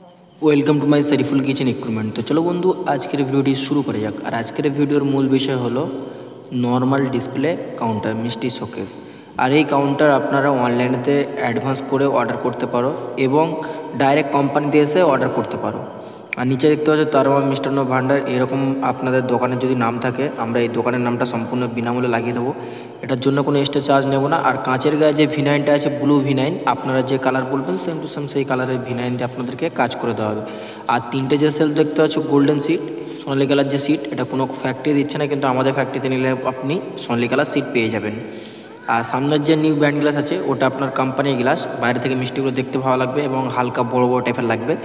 Welcome to my Shariful kitchen equipment. তো চলো বন্ধু, আজকের ভিডিওটি শুরু করা যাক। আর আজকের ভিডিওর মূল বিষয় হলো নর্মাল ডিসপ্লে কাউন্টার মিষ্টি শোকেস। আর এই কাউন্টার আপনারা অনলাইনেতে অ্যাডভান্স করে অর্ডার করতে পারো এবং ডাইরেক্ট কোম্পানিতে এসে অর্ডার করতে পারো। আর নিচে দেখতে পাচ্ছ তারমা মিষ্টান্ন ভাণ্ডার, এরকম আপনাদের দোকানের যদি নাম থাকে আমরা এই দোকানের নামটা সম্পূর্ণ বিনামূল্যে লাগিয়ে দেবো। এটার জন্য কোনো এক্সট্রা চার্জ নেব না। আর কাঁচের গায়ে যে ভিনাইনটা আছে ব্লু ভিনাইন, আপনারা যে কালার বলবেন সেম টু সেম সেই কালারের ভিনাইন দিয়ে আপনাদেরকে কাজ করে দেওয়া হবে। আর তিনটে যে সেলফ দেখতে পাচ্ছ গোল্ডেন সিট, সোনালি কালার যে সিট, এটা কোনো ফ্যাক্টরি দিচ্ছে না, কিন্তু আমাদের ফ্যাক্টরিতে নিলে আপনি সোনালি কালার সিট পেয়ে যাবেন। আর সামনের যে নিউ ব্র্যান্ড গ্লাস আছে ওটা আপনার কোম্পানির গ্লাস, বাইরে থেকে মিষ্টিগুলো দেখতে ভালো লাগবে এবং হালকা বড় বড় টাইপের লাগবে।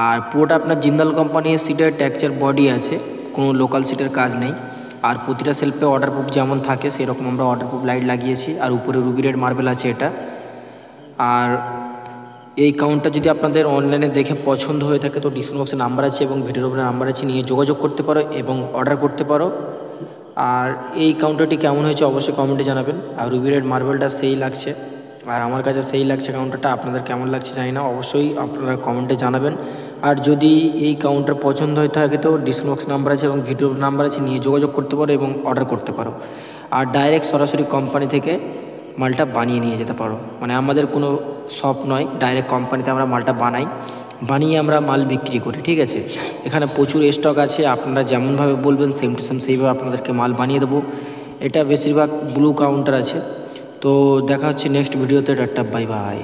আর পুরোটা আপনার জিন্দাল কোম্পানির সিটের টেক্সচার বডি আছে, কোনো লোকাল সিটের কাজ নেই। আর প্রতিটা সেলফে ওয়াটারপ্রুফ যেমন থাকে সেরকম আমরা ওয়াটারপ্রুফ লাইট লাগিয়েছি। আর উপরে রুবি রেড মার্বেল আছে এটা। আর এই কাউন্টার যদি আপনাদের অনলাইনে দেখে পছন্দ হয়ে থাকে তো ডিসক্রিপশন বক্সে নাম্বার আছে এবং ভিডিওর উপরে নাম্বার আছে, নিয়ে যোগাযোগ করতে পারো এবং অর্ডার করতে পারো। আর এই কাউন্টারটি কেমন হয়েছে অবশ্যই কমেন্টে জানাবেন। আর রুবি রেড মার্বেলটা সেই লাগছে, আর আমার কাছে সেই লাগছে কাউন্টারটা। আপনাদের কেমন লাগছে জানি না, অবশ্যই আপনারা কমেন্টে জানাবেন। আর যদি এই কাউন্টার পছন্দ হয়ে থাকে তো ডিসক্রিপশন বক্স নাম্বার আছে এবং ভিডিওর নাম্বার আছে, নিয়ে যোগাযোগ করতে পারো এবং অর্ডার করতে পারো। আর ডাইরেক্ট সরাসরি কোম্পানি থেকে মালটা বানিয়ে নিয়ে যেতে পারো, মানে আমাদের কোনো শপ নয়, ডাইরেক্ট কোম্পানিতে আমরা মালটা বানিয়ে আমরা মাল বিক্রি করি। ঠিক আছে, এখানে প্রচুর স্টক আছে, আপনারা যেমনভাবে বলবেন সেম টু সেম সেইভাবে আপনাদেরকে মাল বানিয়ে দেবো। এটা বেশিরভাগ ব্লু কাউন্টার আছে। তো দেখা হচ্ছে নেক্সট ভিডিওতে। Tata, bye bye.